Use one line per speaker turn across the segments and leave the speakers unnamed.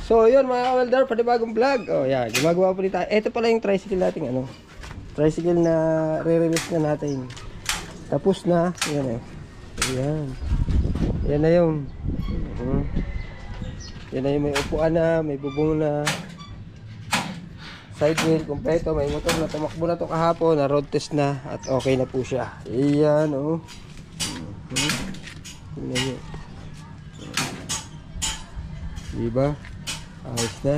So yun mga ka-welder, panibagong vlog. Oh yan, gumagawa po tayo. Ito pala yung tricycle natin, ano. Tricycle na re-release na natin. Tapos na, yan eh. Ayan. Yan na yung yan na yung may upuan na, may bubong na, side wheel kompleto, may motor na tumakbo na to kahapon, na road test na at okay na po siya. Ayan oh. Diba? Ayos na.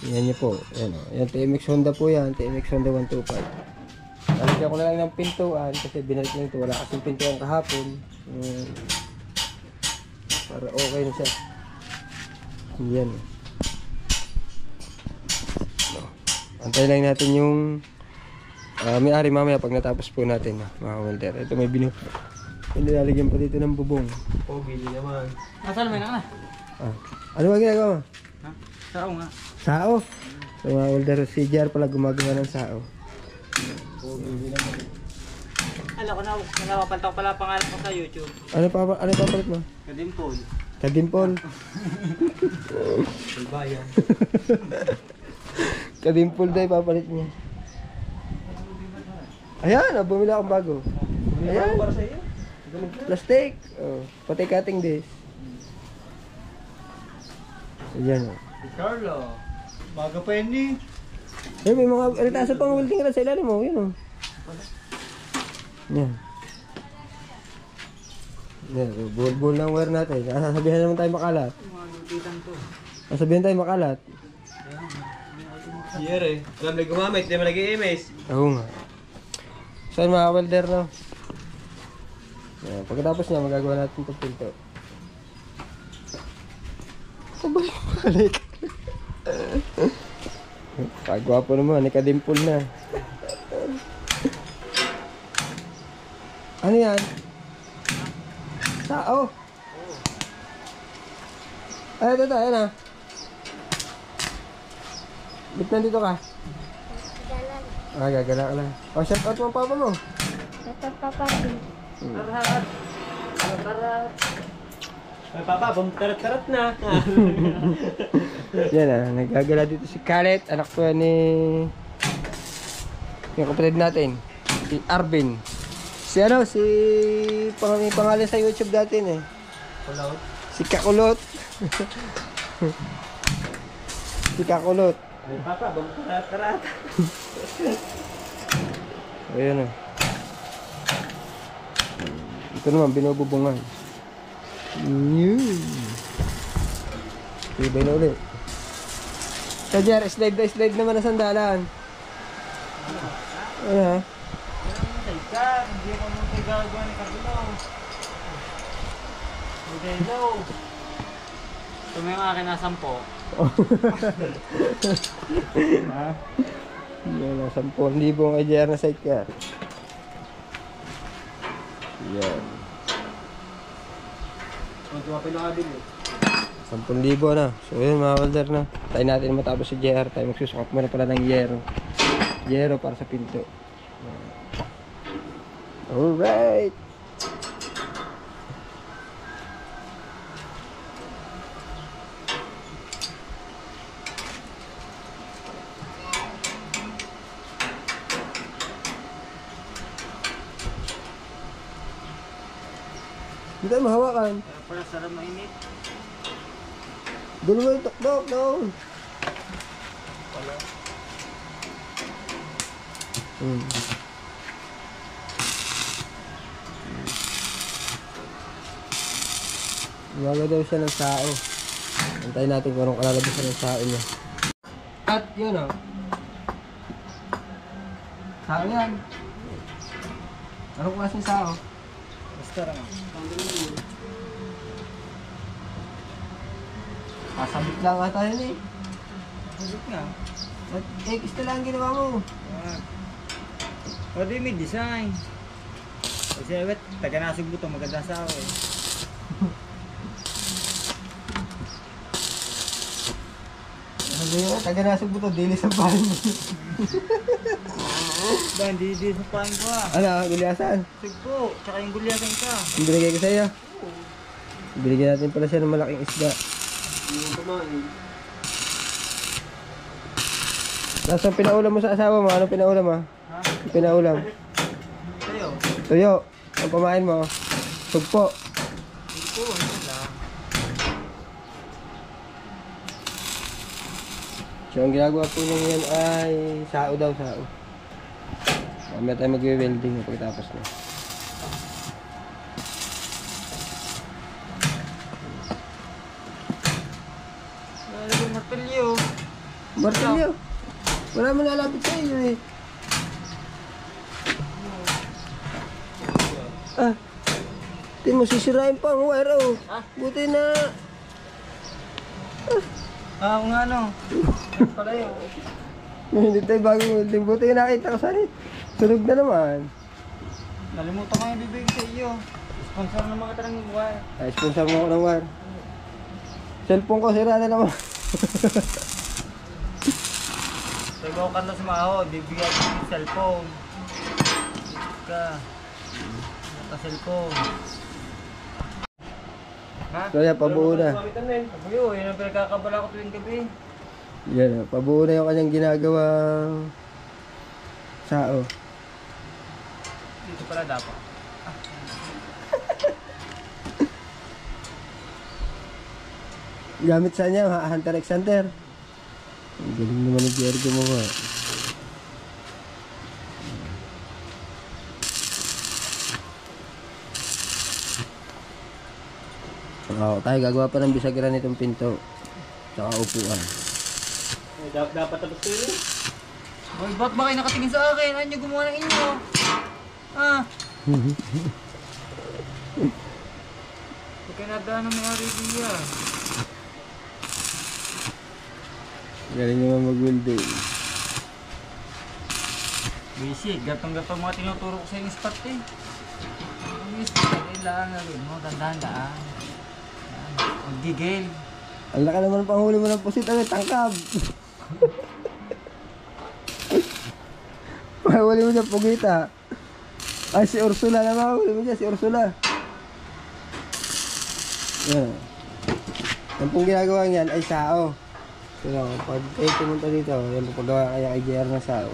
Yan niyo po. Yan o. Yan TMX Honda po yan. TMX Honda 125. Lalagyan ko na lang ng pintuan kasi binalik lang ito. Wala kasing pintuan kahapon. Para okay na siya. Yan o. Antayin lang natin yung may-ari mamaya pag natapos po natin mga welder. Ito may nilalagyan pa dito ng bubong.
Oh, bili naman.
Nasaan may na?
Ano ba ginagawa mo?
Ha? Sao nga.
Sao? So mga welder, si JR pala gumagawa ng sao.
Oh, bili naman.
Alam ko na, napapalta ko pala pangalan ko sa YouTube.
Ano pa palit mo?
Kadimpol.
Kadimpol.
Pulbayan.
Kadimpol daw papalit niya. Ayan, bumili akong bago. Ayan.
Para sa iyo.
Plastic. Oh, pati cutting disc. Ayan oh.
Carlo. Baga pa yun eh.
Eh, may mga retaso pang welding na sa ilalim mo. Yan oh. Yan. Yan, bull ng wire natin. Sasabihan naman tayo makalat.
Mga lutitan to.
Sasabihan tayo makalat.
Here eh. Alam na gumamit, di mo nag-i-MS.
Oo nga. So mga welder no. Yan, pagkatapos niya magagawa natin itong pinto. Balik. Kagwapo naman, nakadimpol na. Ano yan? Sao? Ay, ito, ayan ah. Ba't nandito ka? Gagala ka lang. O, shout out mo ang papa mo.
Shout out papa ko.
Tarat. Tarat.
Ay, papa, bumtarat-tarat na.
Yan ah, nagagala dito si Khaled. Anak ko yan ni yung kapatid natin. Si Arvin. Si ano, si pangalan sa YouTube dati eh.
Kulot.
Si Kakulot. Si Kakulot.
Ay, papa, bumtarat-tarat.
Ayan o. Ito naman, binububungan. Ibay na ulit. Kajar, slide naman na sandalan. Ano ha?
Hindi ako nung gagawa ni Carlo. Modelo. Ito may mga akin na 10.
Ha? Yan na, 10,000 ang AJR na sidecar. Yan.
Magkawa pinakabili.
10,000 na. So yun mga welder na. Tayo natin matapos si JR. Tayo magsusukat muna pala ng yero. Yero para sa pinto. Alright. Hindi tayo mahawakan.
Para sarap mainit.
Doon mo yung tuktok doon. Gawa daw siya ng sao. Antayin natin kung anong kalalabasan ng sao niya. At yun o. Sao yan. Anong klaseng sao?
Basta lang.
Kasabit lang ata yun eh.
Sabit nga.
At X na lang ang ginawa mo.
Pwede may design. Kasi wait, taga nasog buto maganda sa ako eh.
Sabi nyo, taga nasog mo to, daily sa bahay mo.
Ba, hindi sa pain ko ah.
Ano, gulyasan?
Sugpo, tsaka yung gulyasan ka.
Yung binigay ko sa'yo. Binigyan natin pala siya ng malaking isda.
Yung kumain.
Nasaan pinaulam mo sa asawa mo? Anong pinaulam mo?
Ha?
Pinaulam.
Sa'yo?
Tuyo. Ang pamain mo. Sugpo.
Sugpo, ano lang.
So, ang ginagawa po niya ngayon ay sao daw, sao. Mamaya tayo mag-welding pagkatapos na.
Wala yung martilyo.
Martilyo. Wala mo nalapit sa iyo eh. Ah. Tingnan mo, sisirain pa ang wire oh. Buti na.
Ah, kung ano. Yan pala yun.
Hindi tayo bagong welding. Buti na nakita ko saan eh. Sunog na naman.
Nalimutan ko yung bibig sa iyo. Sponsor ng mga tarang wire.
Ay, sponsor mo ako ng wire. Cellphone ko, sira na naman.
Sa ibaw ka na sumahod, bibigyan ko yung cellphone. Ka. Naka-cellphone. Ha?
So yan, pabuo na.
Gamitan na yun.
Sabi yun, yun ang pinagkakabala ko tuwing gabi.
Yan, pabuo na yung kanyang ginagawang sao.
Dito pala dapat.
Gamit sa niya, Hunter x Hunter. Ang galing naman ni Jerry gumawa. Tayo gagawa pa ng bisagra nitong pinto. Tsaka upuan.
Dapat tapos ko yun.
Boy, ba't ba kayo nakatingin sa akin? Ano nyo gumawa ng inyo? Ah? Huwag kayo nadaan ng may idea.
Galing naman mag-welding.
Basic, gatong-gatong mga tinuturo ko sa yung spot eh. Ang spot, kailangan gawin mo, dandahan-daan. Mag-gigil.
Ang laki naman panghuli mo ng pusit, tangkab. Panghuli mo siya pugita. Ay, si Ursula na mahuli mo siya, si Ursula. Yan. Ang pong ginagawa niyan ay sao. So, pag kayo pumunta dito, yan po paggawa kaya kay JR ng sao.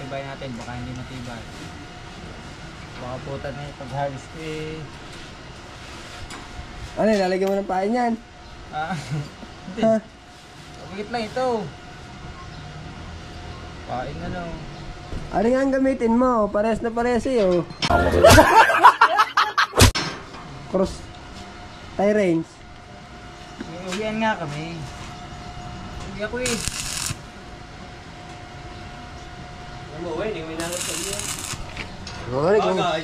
Tibay natin, baka hindi matibay. Baka putan na yung pag-harvest ko eh.
Ano, lalagyan mo ng pain yan?
Ah, hindi.
Ha?
Pagkit lang ito. Pain na lang.
Ano nga ang gamitin mo? Pares na pares eh, oh. Cross tie range.
Uwian nga kami. Uwi ako eh.
Alam mo, hindi mo inangat sa iyo.
Okay,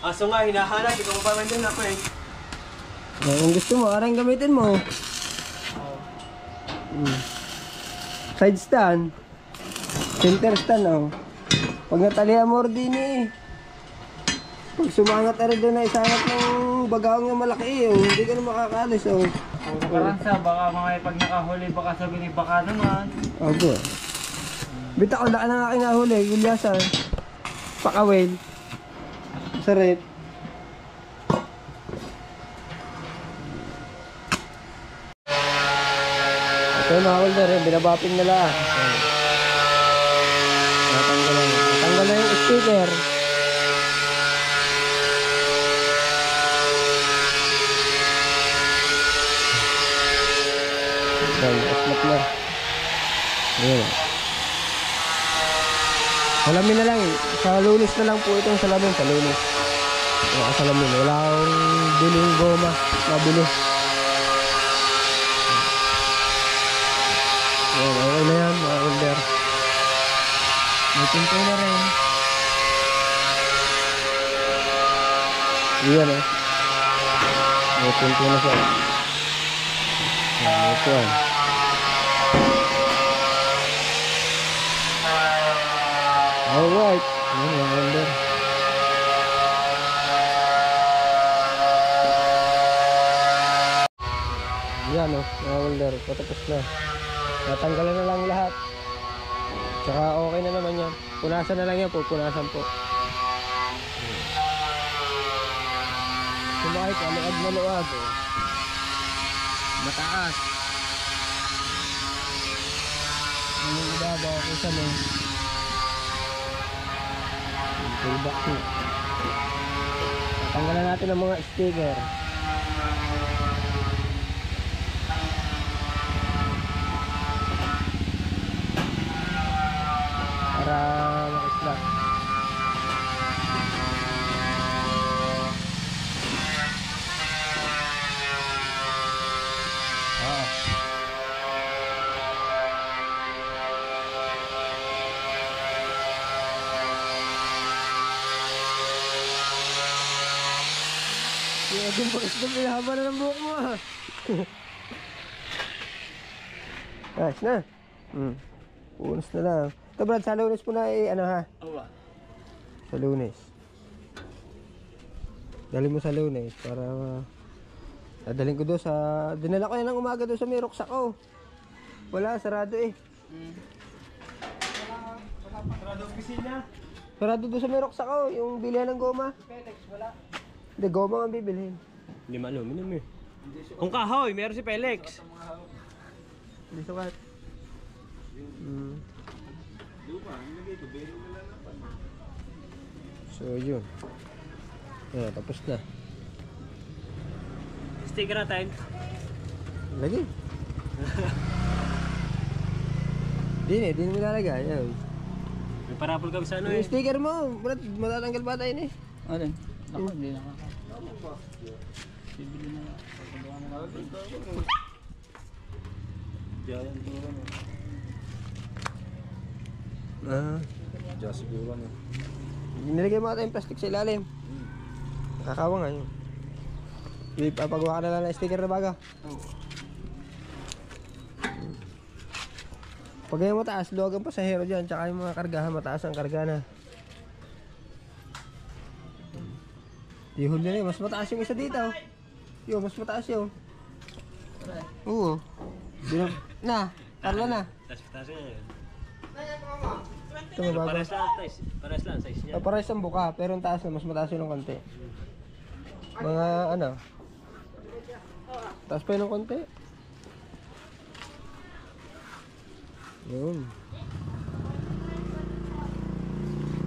Aso nga, hinahanap. Ikaw mo pa man dyan ako eh.
kung gusto mo, arang gamitin mo. Side stand. Center stand, oh. Pag natalihan mo din eh. Pag sumangat na rin doon na isangat ng bagaong na malaki eh, oh. Hindi ka na makakalis, oh.
Puro karansa, baka mga pag nakahuli, baka sabihin ni baka naman.
Opo. Bita ko, laki ng aking nahuli. Gulyasan. Pakawel. Sarit. Ito yung mga welder eh. Binabaping nila. Natanggal na. Natanggal na yung sticker. Slap na. Ayan. Salamin na lang. Sa Lunis na lang po itong salamin. Sa Lunis. Wala salamin. Wala akong biling goma. Mabili. Ayan, okay na yan mga welder. May pinto na rin. Ayan eh. May pinto na siya. Ayan, ito yan. Alright. Ayan, mga welder. Ayan o, mga welder. Patapos na. Natanggalan na lang lahat. Tsaka okay na naman yan. Punasan na lang yan po, punasan po. Sumakay ka, luwag na luwag. Oh. Mataas. Ang ibabaw ako sa mo. Pullback po. Tanggalan natin ang mga sticker. Para maka-slot. Yung pag-stop, haba na ng buhok mo ah. Ayos na. Punas na lang. Ito Brad, sa Lunes po na ano ha?
Oo.
Sa Lunes. Dali mo sa Lunes para dadalhin ko doon sa... Dinala ko yan ng umaga doon sa may ruksak ko. Wala, sarado eh.
Sarado opisina.
Sarado doon sa may ruksak ko, yung bilihan ng goma.
Felix, wala.
Hindi, goma ang bibilhin.
Hindi ma-aluminum eh. Kung kahoy, meron si Felix.
Hindi sukat. So yun. Ayan, tapos na.
Sticker natin.
Lagi. Di mo lalagay. Ayan.
May parapol kami sa ano
Yung
eh.
sticker mo, Brad, matatanggal pa tayo eh.
Ano? Ako, hindi nakaka. Bibili na lang.
Diyan siguro no.
Diyan siguro no. Nilagay mo tayong plastic sa ilalim. Nakakawa nga yun. Ipapagawa ka na lang ng sticker na baga. Pag ganyan mataas, luwag ang pasahero dyan. Tsaka yung mga kargahan, mataas ang karga na. Ihol na yun. Mas mataas yung isa dito. Yo, mas mataas yun. Oo. Na, Carla na.
Tas nga yun.
Ito may bago.
Pares lang size. Pares lang size niya.
Pares ang buka, pero ang taas na, mas mataas yun ng konti. Mga ano. Taas pa yun ng konti. Yun.